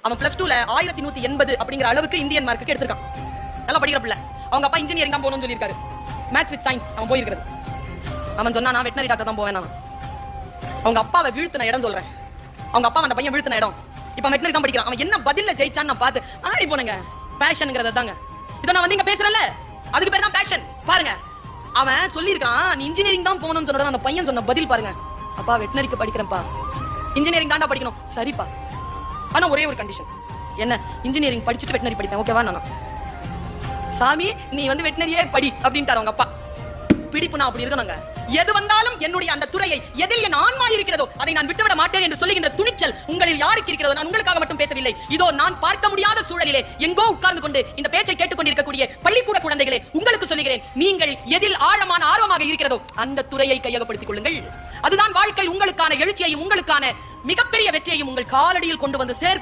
அவன் +2ல 1180 அப்படிங்கிற அளவுக்கு இந்தியன் மார்க்கு எடுத்திருக்கான். நல்லா படிக்கிற பிள்ளை. அவங்க அப்பா இன்ஜினியரிங் தான் போகணும்னு சொல்லியிருக்காரு. மேத்ஸ் வித் சயின்ஸ் அவன் போயிருக்கிறது. அவன் சொன்னா நான் வெட்டனரி டாக்டர் தான் போவேன். அவங்க அப்பாவை வீழ்த்தின இடம் சொல்றேன். அவங்க அப்பா அந்த பையன் வீழ்த்தின இடம். இப்ப வெட்டனரி தான் படிக்கிறான். அவன் என்ன பதில்ல ஜெயிச்சான்னு நான் பார்த்து ஆடி போனேங்க. பேஷன்ங்கிறது தாங்க. இதை நான் வந்து இங்க பேசுறேன்ல, அதுக்கு பேர் தான் பேஷன். பாருங்க, அவன் சொல்லியிருக்கான் நீ இன்ஜினியரிங் தான் போகணும்னு சொன்னது. அந்த பையன் சொன்ன பதில் பாருங்க, அப்பா வெட்டனரிக்கு படிக்கிறேன்ப்பா, இன்ஜினியரிங் தாண்டா படிக்கணும். சரிப்பா, ஆனா ஒரே ஒரு கண்டிஷன், என்ன இன்ஜினியரிங் படிச்சுட்டு வெட்டனரி படிப்பேன், ஓகேவா? நான் சாமி நீ வந்து வெட்டனரியே படி அப்படின்ட்டாரு அவங்க அப்பா. பிடிப்புனா அப்படி இருக்கணுங்க. எது வந்தாலும் என்னுடைய அந்த துறையை, எதில் என் ஆன்மா இருக்கிறதோ அதை நான் விட்டுவிட மாட்டேன் என்று சொல்லுகின்ற துணிச்சல் உங்களில் யாருக்கு இருக்கிறதோ, நான் உங்களுக்காக மட்டும் பேசவில்லை. இதோ நான் பார்க்க முடியாத சூழலிலே எங்கோ உட்கார்ந்து கொண்டு இந்த பேச்சை கேட்டுக்கொண்டிருக்கக்கூடிய பள்ளிக்கூட குழந்தைகளே, உங்களுக்கு சொல்லுகிறேன், நீங்கள் எதில் ஆழமான ஆர்வமாக இருக்கிறதோ அந்த துறையை கையகப்படுத்திக் கொள்ளுங்கள். அதுதான் வாழ்க்கை உங்களுக்கான எழுச்சியையும் உங்களுக்கான மிகப்பெரிய வெற்றியையும் உங்கள் காலடியில் கொண்டு வந்து சேர்க்கும்.